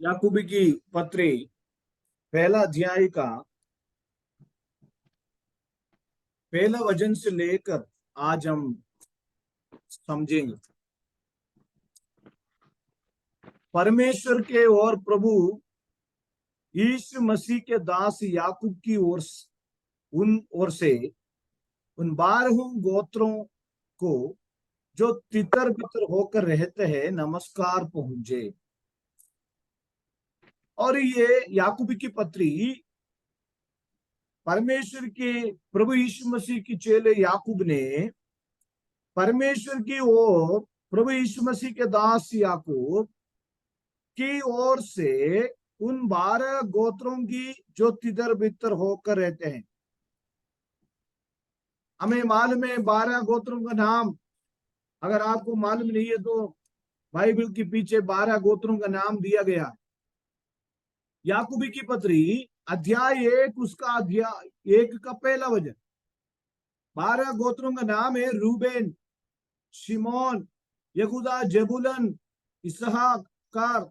याकूबी की पत्री पहला अध्याय का पहला वचन से लेकर आज हम समझेंगे। परमेश्वर के और प्रभु यीशु मसीह के दास याकूब की ओर से उन 12 गोत्रों को जो तितर बितर होकर रहते हैं नमस्कार पहुंचे। और ये याकूबी की पत्री परमेश्वर के प्रभु यीशु मसीह की चेले याकूब ने परमेश्वर की ओर प्रभु यीशु मसीह के दास याकूब की ओर से उन 12 गोत्रों की जो तितर बितर होकर रहते हैं। हमें मालूम है 12 गोत्रों का नाम, अगर आपको मालूम नहीं है तो बाइबल के पीछे 12 गोत्रों का नाम दिया गया है। याकूबी की पत्री अध्याय 1 उसका अध्याय 1 का पहला वचन 12 गोत्रों का नाम है रूबेन, शिमोन, यहूदा, जबूलन, इसहाकार,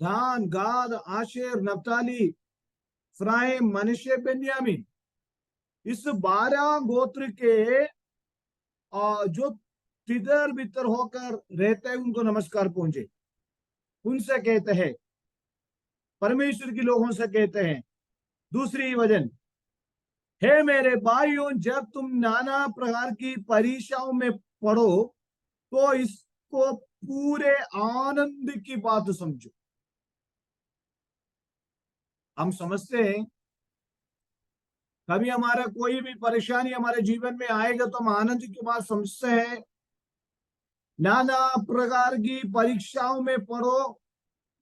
दान, गाद, आशेर, नप्ताली, इफ्राइम, मनश्शे, बेन्यामीन। इस 12 गोत्र के जो तितर बितर होकर रहते हैं उनको नमस्कार पहुंचे। उनसे कहते हैं, परमेश्वर के लोगों से कहते हैं। दूसरी वचन, हे मेरे भाइयों, जब तुम नाना प्रकार की परीक्षाओं में पढ़ो तो इसको पूरे आनंद की बात समझो। हम समझते हैं कभी हमारा कोई भी परेशानी हमारे जीवन में आएगा तो हम आनंद की बात समझते हैं। नाना प्रकार की परीक्षाओं में पढ़ो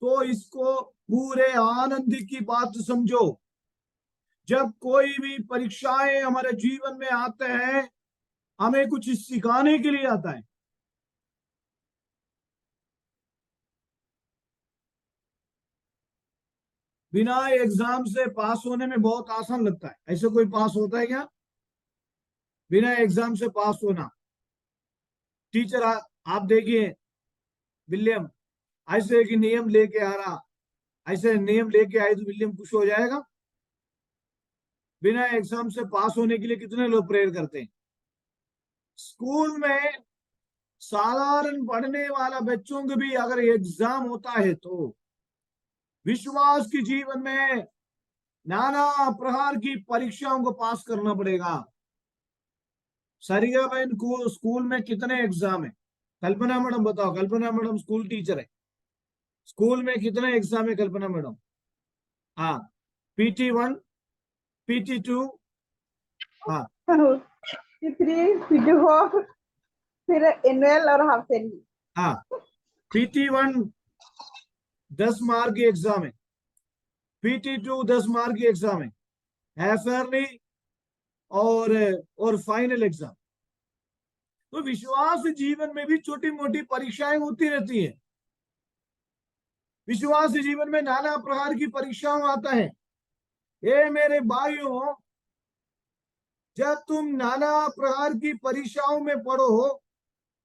तो इसको पूरे आनंद की बात समझो। जब कोई भी परीक्षाएं हमारे जीवन में आते हैं हमें कुछ सिखाने के लिए आता है। बिना एग्जाम से पास होने में बहुत आसान लगता है। ऐसे कोई पास होता है क्या? बिना एग्जाम से पास होना। टीचर आप देखिए विलियम ऐसे एक नियम लेके आ रहा, ऐसे नियम लेके आए तो विलियम खुश हो जाएगा? बिना एग्जाम से पास होने के लिए कितने लोग प्रेयर करते हैं? स्कूल में साधारण पढ़ने वाला बच्चों को भी अगर एग्जाम होता है तो विश्वास के जीवन में नाना प्रकार की परीक्षाओं को पास करना पड़ेगा। सरिगा बहन को स्कूल में कितने एग्जाम है? कल्पना मैडम बताओ। कल्पना मैडम स्कूल टीचर है। स्कूल में कितने एग्जाम है कल्पना मैडम? हाँ, PT1, PT2, हाँ PT3, PT4, फिर एनुअल और हाफ ईयरली। हाँ, PT1 10 मार्क की एग्जाम है, PT2 10 मार्क की एग्जाम है, हाफ ईयरली और फाइनल एग्जाम। तो विश्वास जीवन में भी छोटी मोटी परीक्षाएं होती रहती है। विश्वास जीवन में नाना प्रकार की परीक्षाएं आता है। ये मेरे भाइयों, जब तुम नाना प्रकार की परीक्षाओं में पढ़ो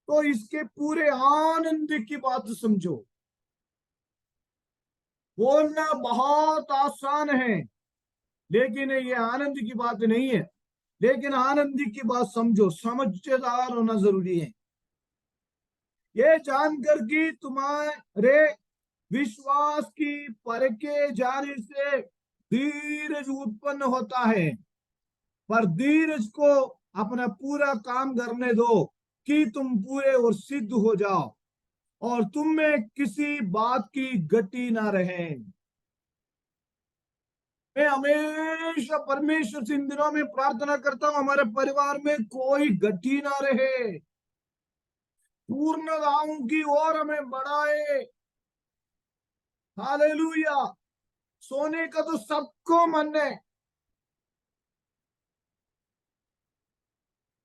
तो इसके पूरे आनंद की बात समझो। बोलना बहुत आसान है लेकिन ये आनंद की बात नहीं है। लेकिन आनंद की बात समझो, समझदार होना जरूरी है। ये जानकर कि तुम्हारे विश्वास की परखे जाने से धीरज उत्पन्न होता है, पर धीरज को अपना पूरा काम करने दो कि तुम पूरे और सिद्ध हो जाओ और तुम में किसी बात की गति ना रहे। मैं हमेशा परमेश्वर से इन दिनों में प्रार्थना करता हूं हमारे परिवार में कोई गति ना रहे, पूर्णताओं की ओर हमें बढ़ाए। हालेलुया। सोने का तो सबको मन है।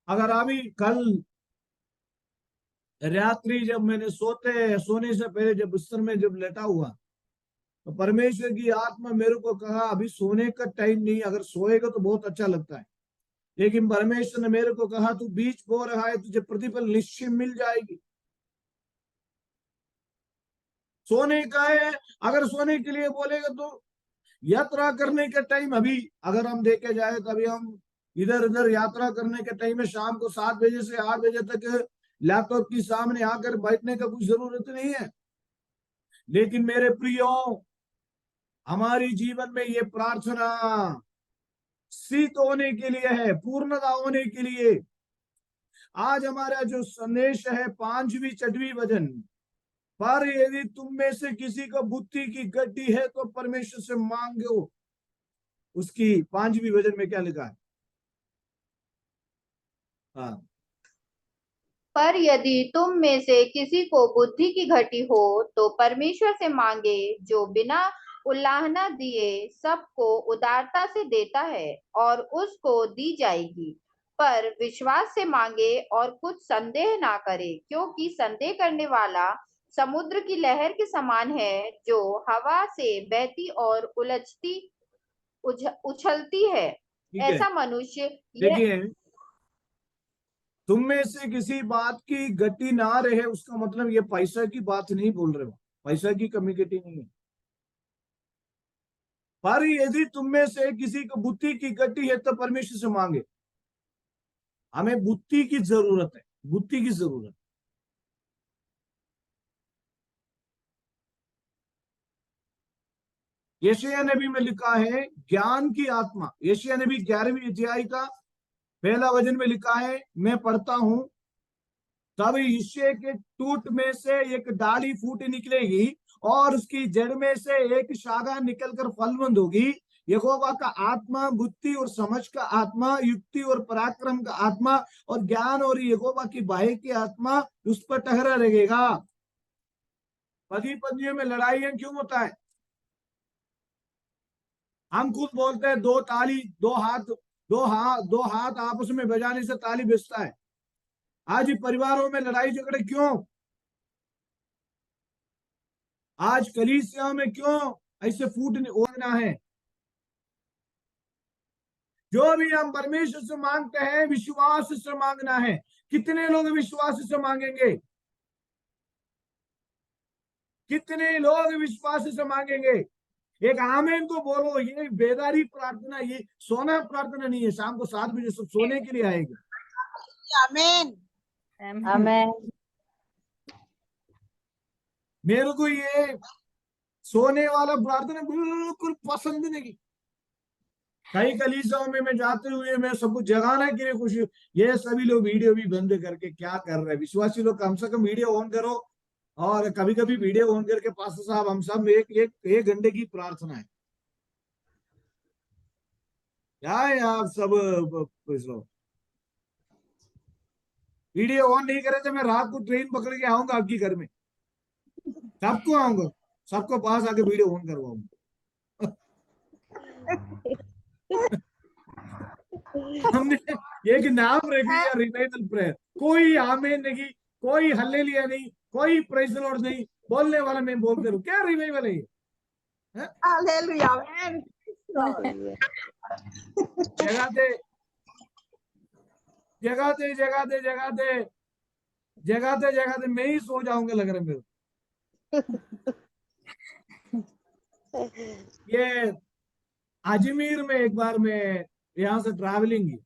अगर अभी कल रात्रि जब मैंने सोने से पहले जब बिस्तर में जब लेटा हुआ तो परमेश्वर की आत्मा मेरे को कहा अभी सोने का टाइम नहीं, अगर सोएगा तो बहुत अच्छा लगता है। लेकिन परमेश्वर ने मेरे को कहा तू बीज बो रहा है, तुझे प्रतिफल निश्चय मिल जाएगी। सोने का है। अगर सोने के लिए बोलेगा तो यात्रा करने के टाइम, अभी अगर हम देखे जाए तो अभी हम इधर उधर यात्रा करने के टाइम में शाम को 7 बजे से 8 बजे तक लैपटॉप के सामने आकर बैठने का कुछ जरूरत नहीं है। लेकिन मेरे प्रियो, हमारी जीवन में ये प्रार्थना सिद्ध होने के लिए है, पूर्णता होने के लिए। आज हमारा जो संदेश है 5वीं 6वीं वचन, पर यदि तुम में से किसी को बुद्धि की गड्डी है तो परमेश्वर से मांगो। उसकी 5वीं वचन में क्या लिखा है? हाँ, पर यदि तुम में से किसी को बुद्धि की घटी हो तो परमेश्वर से मांगे, जो बिना उलाहना दिए सबको उदारता से देता है और उसको दी जाएगी। पर विश्वास से मांगे और कुछ संदेह ना करे, क्योंकि संदेह करने वाला समुद्र की लहर के समान है, जो हवा से बहती और उछलती है। ठीक है। ऐसा मनुष्य यह देखिए, तुम में से किसी बात की गति ना रहे, उसका मतलब ये पैसा की बात नहीं बोल रहे हो, पैसा की कमी गति नहीं है। पर यदि तुम में से किसी को बुद्धि की गति है तो परमेश्वर से मांगे। हमें बुद्धि की जरूरत है, बुद्धि की जरूरत। यशायाह नबी में लिखा है ज्ञान की आत्मा। यशायाह नबी 11वीं अध्याय का पहला वचन में लिखा है, मैं पढ़ता हूं। तब यिशै के टूट में से एक डाली फूट निकलेगी और उसकी जड़ में से एक शाखा निकलकर फलवंत होगी। यहोवा का आत्मा बुद्धि और समझ का आत्मा, युक्ति और पराक्रम का आत्मा और ज्ञान और यहोवा की भय की आत्मा उस पर ठहरा रहेगा। पति पत्नियों में लड़ाइयां क्यों होता है? हम खुद बोलते हैं दो ताली, दो हाथ आपस में बजाने से ताली बजता है। आज परिवारों में लड़ाई झगड़े क्यों? आज कलीसिया में क्यों ऐसे फूट होना है? जो भी हम परमेश्वर से मांगते हैं विश्वास से मांगना है। कितने लोग विश्वास से मांगेंगे? कितने लोग विश्वास से मांगेंगे? एक आमेन तो बोलो। ये बेदारी प्रार्थना, ये सोना प्रार्थना नहीं है। शाम को 7 बजे सब सोने के लिए आएंगे। आमीन आमेन। मेरे को ये सोने वाला प्रार्थना बिल्कुल पसंद नहीं। कई कलीसियाओं में मैं जाते हुए मैं सबको जगाने के लिए खुशी। ये सभी लोग वीडियो भी बंद करके क्या कर रहे हैं? विश्वासी लोग कम से कम वीडियो ऑन करो। और कभी कभी वीडियो ऑन करके पास्टर साहब हम सब एक घंटे की प्रार्थना है। क्या है आप सब वीडियो ऑन नहीं करे तो मैं रात को ट्रेन पकड़ के आऊंगा आपकी घर में। सबको आऊंगा, सबको पास आके वीडियो ऑन करवाऊंगा। हमने एक नाम रख दिया रिवाइवल प्रेयर। कोई आमीन नहीं, कोई हल्लेलुया नहीं, कोई प्रेज द लॉर्ड नहीं। बोलने वाला मैं बोलते रहूं। क्या रिवाइवल है ये? हालेलुया आमीन जगाते जगाते जगाते जगाते जगाते जगाते मैं ही सो जाऊंगा लग रहा है मेरे। ये अजमेर में एक बार मैं यहाँ से ट्रैवलिंग की,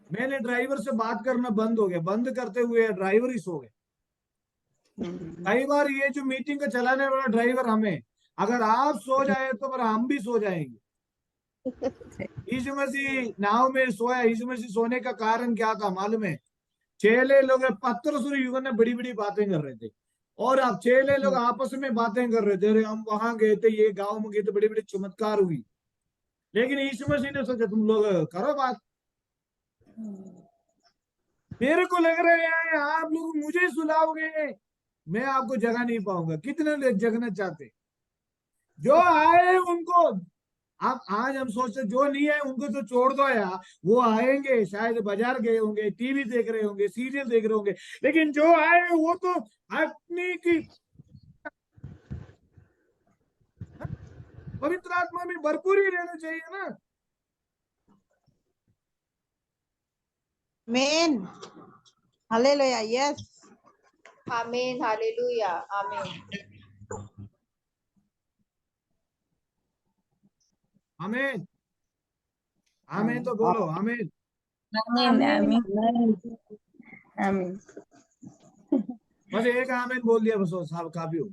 मैंने ड्राइवर से बात करना बंद हो गया। बंद करते हुए ड्राइवर ही सो गए। कई बार ये जो मीटिंग का चलाने वाला ड्राइवर हमें, अगर आप सो जाए तो फिर हम भी सो जाएंगे। यीशु मसीह नाव में सोया। यीशु मसीह सोने का कारण क्या था मालूम है? चेले लोग पत्थर सुर युगन ने बड़ी बड़ी बातें कर रहे थे और अब चेले लोग आपस में बातें कर रहे थे। अरे हम वहां गए थे, ये गांव में गए थे, बड़ी बड़ी चमत्कार हुई। लेकिन यीशु मसीह ने सोचा तुम लोग करो बात। मेरे को लग रहा है आप लोग मुझे सुलाओगे, मैं आपको जगह नहीं पाऊंगा। कितने लोग जगना चाहते? जो आए उनको, अब आज हम सोचते जो नहीं है उनको तो छोड़ दो यार। वो आएंगे, शायद बाजार गए होंगे, टीवी देख रहे होंगे, सीरियल देख रहे होंगे। लेकिन जो आए वो तो अपनी की पवित्र आत्मा में भरपूर ही रहना चाहिए ना। आमीन हालेलुया यस आमीन हालेलुया आमीन। आमीन। आमीन तो बोलो आमीन। आमीन आमीन आमीन। बस एक आमीन बोल दिया बस, साहब काफी हो।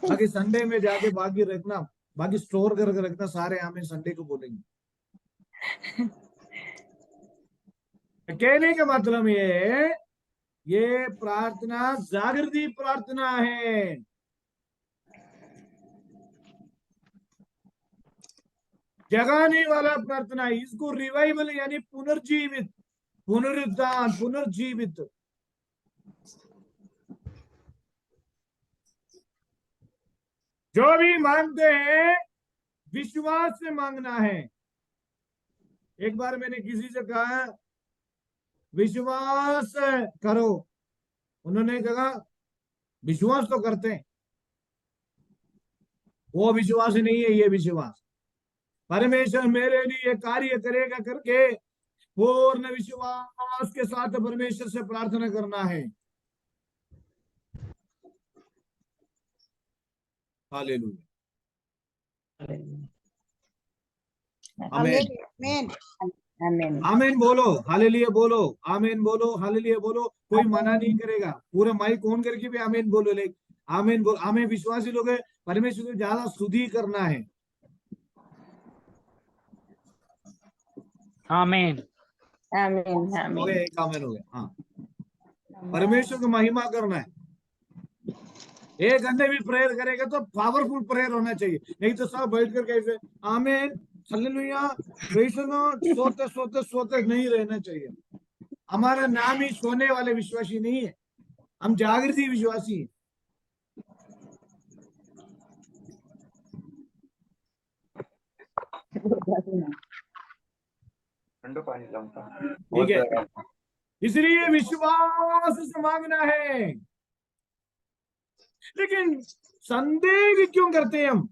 बाकी संडे में जाके बाकी रखना, बाकी स्टोर करके रखना, सारे आमीन संडे को बोलेंगे। कहने का मतलब ये प्रार्थना जागृति प्रार्थना है। जगाने वाला प्रार्थना है। इसको रिवाइवल यानी पुनर्जीवित, पुनरुत्थान, पुनर्जीवित। जो भी मांगते हैं विश्वास से मांगना है। एक बार मैंने किसी से कहा विश्वास करो, उन्होंने कहा विश्वास तो करते हैं। वो विश्वास नहीं है, ये विश्वास। परमेश्वर मेरे लिए कार्य करेगा करके पूर्ण विश्वास के साथ परमेश्वर से प्रार्थना करना है। हालेलुया। आमीन। Amen. आमीन। आमीन बोलो, हालेलुया बोलो, आमीन बोलो, हालेलुया बोलो। कोई मना नहीं करेगा, पूरा माइक ऑन करके भी आमीन बोलो। ले आमीन बोलो। हमें विश्वासी लोग हैं, परमेश्वर को ज्यादा स्तुति करना है। आमीन आमीन हो आमीन। गया, एक आमीन हो गया। हाँ, परमेश्वर को महिमा करना है। एक घंटे भी प्रेयर करेगा तो पावरफुल प्रेयर होना चाहिए, नहीं तो सब बैठ कर कैसे आमीन हालेलुया प्रेज़ द लॉर्ड सोते सोते सोते नहीं रहना चाहिए। हमारा नाम ही सोने वाले विश्वासी नहीं है, हम जागृति विश्वासी हैं। ठंडा पानी लाऊंगा। ठीक है, इसलिए विश्वास से मांगना है। लेकिन संदेह क्यों करते हैं हम?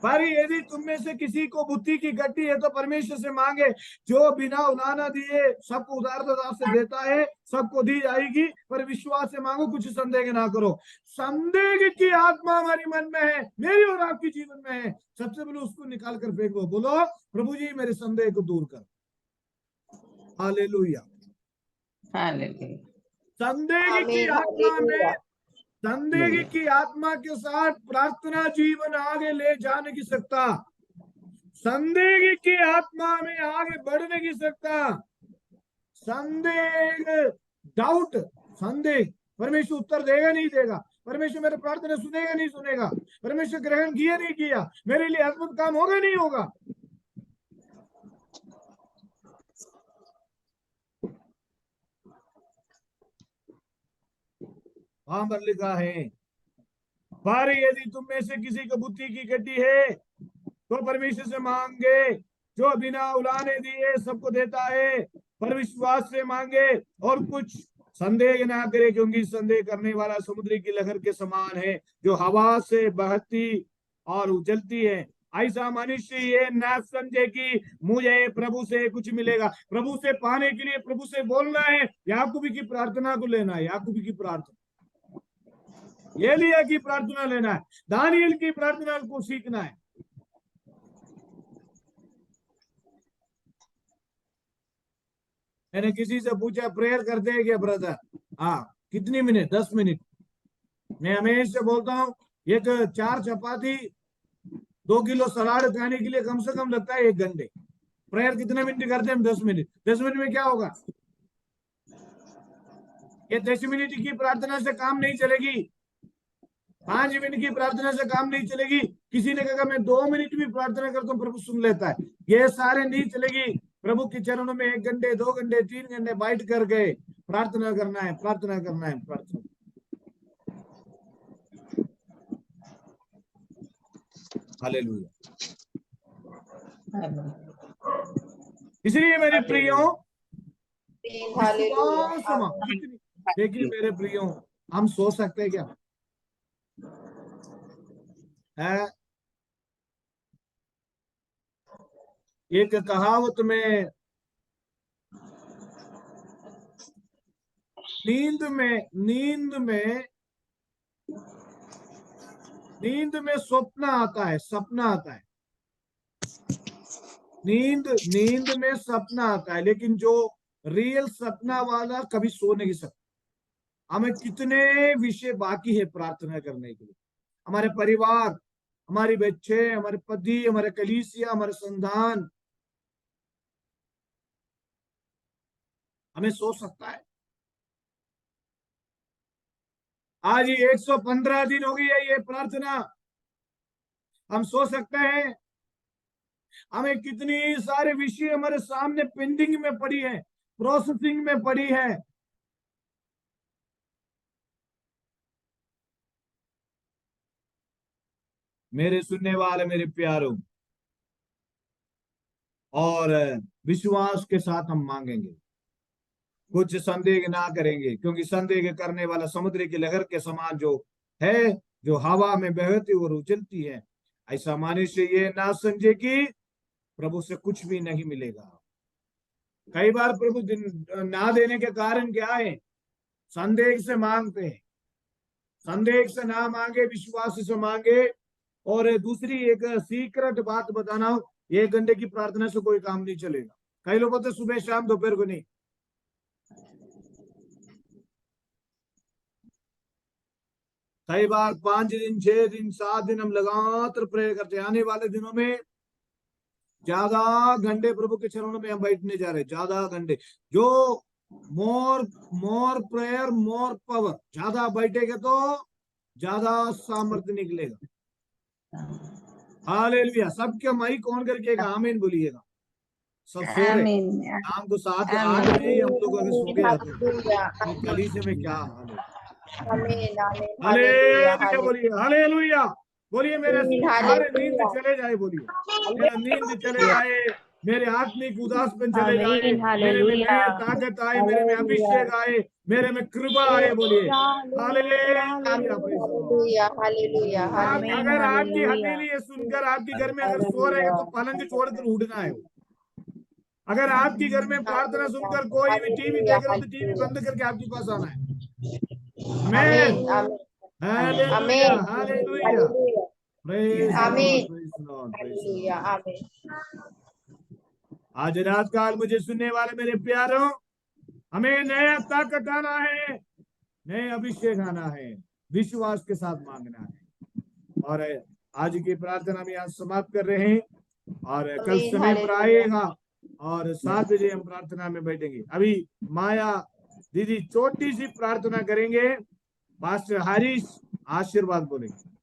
पर यदि तुम में से किसी को बुद्धि की गड्डी है तो परमेश्वर से मांगे, जो बिना उलाहना दिए सबको उदारता से देता है, सबको दी जाएगी। पर विश्वास से मांगो, कुछ संदेह ना करो। संदेह की आत्मा हमारी मन में है, मेरी और आपके जीवन में है। सबसे पहले उसको निकाल कर फेंक दो, बोलो प्रभु जी मेरे संदेह को दूर कर। हालेलुया। हालेलुया। संदेह की आत्मा में, संदेह की आत्मा के साथ प्रार्थना जीवन आगे ले जा नहीं सकता। संदेह की आत्मा में आगे बढ़ नहीं सकता। संदेह, डाउट, संदेह, परमेश्वर उत्तर देगा नहीं देगा, परमेश्वर मेरे प्रार्थना सुनेगा नहीं सुनेगा, परमेश्वर ग्रहण किया नहीं किया, मेरे लिए अद्भुत काम होगा नहीं होगा। वहां पर लिखा है, पर यदि तुम में से किसी को बुद्धि की गड्डी है तो परमेश्वर से मांगे, जो बिना उलाने दिए सबको देता है। पर विश्वास से मांगे और कुछ संदेह ना करे, क्योंकि संदेह करने वाला समुद्र की लहर के समान है, जो हवा से बहती और उछलती है। ऐसा मनुष्य ये ना समझे कि मुझे प्रभु से कुछ मिलेगा। प्रभु से पाने के लिए प्रभु से बोलना है। याकूब की प्रार्थना को लेना है, याकूब की प्रार्थना, एलिया की प्रार्थना लेना है, दानियल की प्रार्थना को सीखना है। मैंने किसी से पूछा प्रेयर करते हैं क्या ब्रदर? हाँ, कितनी मिनट? 10 मिनट। मैं हमेशा बोलता हूँ एक 4 चपाती 2 किलो सलाद खाने के लिए कम से कम लगता है 1 घंटे। प्रेयर कितने मिनट करते हैं हम? 10 मिनट। 10 मिनट में क्या होगा? ये 10 मिनट की प्रार्थना से काम नहीं चलेगी, 5 मिनट की प्रार्थना से काम नहीं चलेगी। किसी ने कहा मैं 2 मिनट भी प्रार्थना करता हूँ प्रभु सुन लेता है, ये सारे नहीं चलेगी। प्रभु के चरणों में 1 घंटे 2 घंटे 3 घंटे बैठ करके प्रार्थना करना है, प्रार्थना करना है, प्रार्थना। हालेलुया। इसलिए मेरे प्रियो, देखिए मेरे प्रियो, हम सोच सकते हैं क्या है? एक कहावत में, नींद में स्वप्न आता है, सपना आता है। नींद नींद में सपना आता है, लेकिन जो रियल सपना वाला कभी सो नहीं सकता। हमें कितने विषय बाकी है प्रार्थना करने के लिए, हमारे परिवार, हमारी बच्चे, हमारे पति, हमारे कलीसिया, हमारे संतान। हमें सो सकता है। आज ये 115 दिन हो गई है ये प्रार्थना, हम सो सकते हैं। हमें कितनी सारे विषय हमारे सामने पेंडिंग में पड़ी है, प्रोसेसिंग में पड़ी है। मेरे सुनने वाले मेरे प्यारों, और विश्वास के साथ हम मांगेंगे, कुछ संदेह ना करेंगे, क्योंकि संदेह करने वाला समुद्र की लहर के समान जो है, जो हवा में बहती और उछलती है। ऐसा मनुष्य ये ना समझे कि प्रभु से कुछ भी नहीं मिलेगा। कई बार प्रभु ना देने के कारण क्या है? संदेह से मांगते हैं। संदेह से ना मांगे, विश्वास से मांगे। और दूसरी एक सीक्रेट बात बताना, 1 घंटे की प्रार्थना से कोई काम नहीं चलेगा। कई लोग बोलते सुबह शाम दोपहर को नहीं। कई बार 5 दिन 6 दिन 7 दिन हम लगातार प्रेयर करते हैं। आने वाले दिनों में ज्यादा घंटे प्रभु के चरणों में हम बैठने जा रहे हैं, ज्यादा घंटे। जो मोर प्रेयर मोर पावर, ज्यादा बैठेगा तो ज्यादा सामर्थ्य निकलेगा। हालेलुया। सबके माइक ऑन करके आमीन बोलिएगा। सब सो रहे आमीन। शाम को 7 आमीन। 8 बजे ही हम लोग अगर सो गए आते हैं हालेलुया, तो कलीसिया में क्या हाल है। आमीन, आमीन, हालेलुया, हालेलुया बोलिए, हालेलुया बोलिए। मेरे आमीन, सारे नींद हालेलुया, चले जाए बोलिए, मेरा नींद चले जाए, मेरे आत्मिक उदासपन चले जाए, आमीन। मेरे में हालेलुया। नई ताकत आए, मेरे में हालेलुया। अभिषेक आए, मेरे में कृपा आए बोलिए। हालेलुया, आमीन, praise the Lord। Hallelujah, hallelujah, आप आमीन। अगर आपकी हालेलुया। हथेली ये सुनकर आपके घर में अगर सो रहे हालेलुया। हैं तो पलंग छोड़कर उठना है। अगर आपके घर में प्रार्थना सुनकर कोई भी टीवी हालेलुया, देख रहे हो तो टीवी हालेलुया, बंद करके आपके पास आना है। आमीन, आमेन। आमीन, हालेलुया, आमीन, हालेलुया। हालेलुया, प्रेज द आमीन, Lord, praise the Lord, praise the hallelujah, Lord. आमीन, आज रात काल मुझे सुनने वाले मेरे प्यारों, हमें नया ताकत आना है, नए अभिषेक आना है, विश्वास के साथ मांगना है। और आज की प्रार्थना में आज समाप्त कर रहे हैं, और कल आमीन, समय पर हालेलुया, आएगा और 7 बजे हम प्रार्थना में बैठेंगे। अभी माया दीदी छोटी सी प्रार्थना करेंगे, पास्टर हरीश आशीर्वाद बोलेंगे।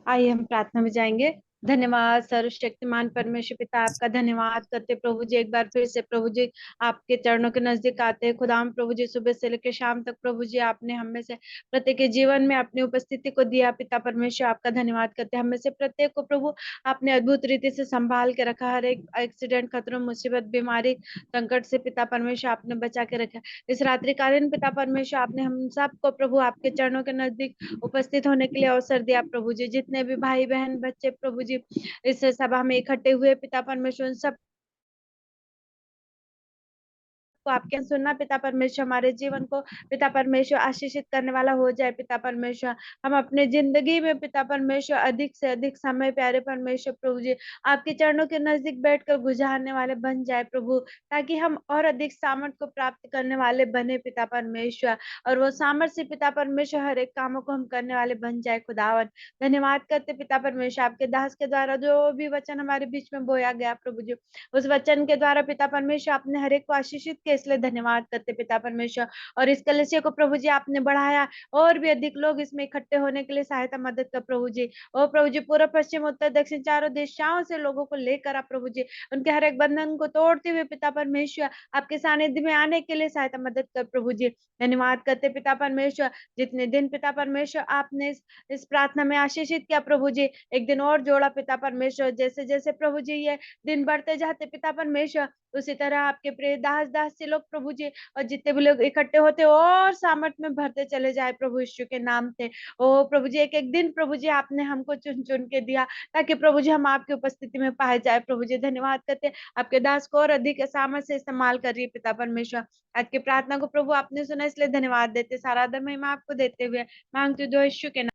आइए हम प्रार्थना में जाएंगे। धन्यवाद सर्वशक्तिमान परमेश्वर पिता, आपका धन्यवाद करते प्रभु जी, एक बार फिर से प्रभु जी आपके चरणों के नजदीक आते हैं। खुदाम प्रभु जी, सुबह से लेकर शाम तक प्रभु जी आपने हम में से प्रत्येक के जीवन में अपनी उपस्थिति को दिया। पिता परमेश्वर आपका धन्यवाद करते हैं, हम में से प्रत्येक को प्रभु आपने अद्भुत रीति से संभाल के रखा। हर एक एक्सीडेंट, खतरों, मुसीबत, बीमारी, संकट से पिता परमेश्वर आपने बचा के रखा। इस रात्रिकालीन पिता परमेश्वर आपने हम सबको प्रभु आपके चरणों के नजदीक उपस्थित होने के लिए अवसर दिया। प्रभु जी जितने भी भाई बहन बच्चे प्रभु जी इस सभा में इकट्ठे हुए पिता परमेश्वर, उन सब को आपके सुनना पिता परमेश्वर हमारे जीवन को पिता परमेश्वर आशीषित करने वाला हो जाए। पिता परमेश्वर हम अपने जिंदगी में पिता परमेश्वर अधिक से अधिक समय प्यारे परमेश्वर प्रभु जी आपके चरणों के नजदीक बैठकर गुजारने वाले बन जाए प्रभु, ताकि हम और अधिक सामर्थ को प्राप्त करने वाले बने पिता परमेश्वर, और वो सामर्थ्य पिता परमेश्वर हर एक कामों को हम करने वाले बन जाए। खुदावन धन्यवाद करते पिता परमेश्वर, आपके दास के द्वारा जो भी वचन हमारे बीच में बोया गया प्रभु जी, उस वचन के द्वारा पिता परमेश्वर आपने हर एक को आशीषित किया, इसलिए धन्यवाद करते पिता परमेश्वर। और इस कलीसिया को प्रभु जी आपने बढ़ाया, और भी अधिक लोग इसमें इकट्ठे होने के लिए सहायता मदद कर प्रभु जी। और प्रभु जी पूर्व पश्चिम उत्तर दक्षिण चारों दिशाओं से लोगों को लेकर आप प्रभु जी उनके हर एक बंधन को तोड़ते हुए पिता परमेश्वर आपके सानिध्य में आने के लिए सहायता मदद कर प्रभु जी। धन्यवाद करते पिता परमेश्वर, जितने दिन पिता परमेश्वर आपने इस प्रार्थना में आशीषित किया प्रभु जी, एक दिन और जोड़ा पिता परमेश्वर। जैसे जैसे प्रभु जी ये दिन बढ़ते जाते पिता परमेश्वर, उसी तरह आपके प्रिय दास दासी लोग प्रभु जी और जितने भी लोग इकट्ठे होते और सामर्थ में भरते चले जाए प्रभु यीशु के नाम से। ओ प्रभु जी एक एक दिन प्रभु जी आपने हमको चुन चुन के दिया, ताकि प्रभु जी हम आपकी उपस्थिति में पाए जाए प्रभु जी। धन्यवाद करते आपके दास को और अधिक सामर्थ से इस्तेमाल कर रही है पिता परमेश्वर। आज की प्रार्थना को प्रभु आपने सुना, इसलिए धन्यवाद देते, सारा आदर महिमा आपको देते हुए मांगती हूँ यीशु के नाम।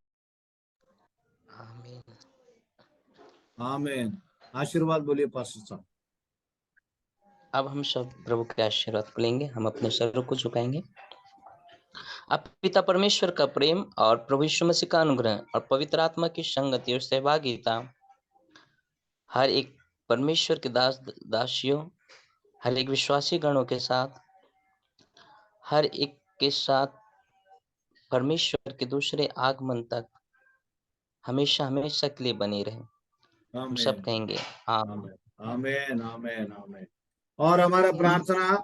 आमीन। आशीर्वाद बोलिए पास्टर साहब। अब हम सब प्रभु के आशीर्वाद को लेंगे। हम अपने सरों को झुकाएंगे। अब पिता परमेश्वर का प्रेम और प्रभु यीशु मसीह का अनुग्रह और पवित्र आत्मा की संगति और सहभागिता हर एक परमेश्वर के दासियों, हर एक विश्वासी गणों के साथ, हर एक के साथ परमेश्वर के दूसरे आगमन तक हमेशा हमेशा के लिए बनी रहे। हम सब आमीन कहेंगे आमीन। आमीन आमीन आमीन। और हमारा प्रार्थना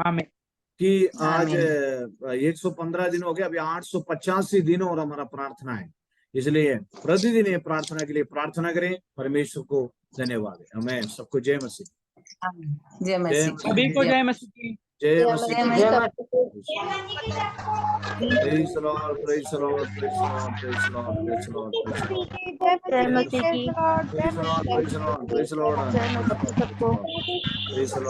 कि आज 115 दिन हो गए, अभी 885 दिन और हमारा प्रार्थना है, इसलिए प्रतिदिन ये प्रार्थना के लिए प्रार्थना करें। परमेश्वर को धन्यवाद है। आमीन। सबको जय मसीह। जय मसीह। सभी को जय मसीह की। जय मसीह। जय मसीह। Praise the Lord, praise the Lord, praise the Lord, praise the Lord, praise the Lord, praise the Lord. जय मसीह की। Praise the Lord, praise the Lord, praise the Lord, praise the Lord, praise the Lord, praise the Lord.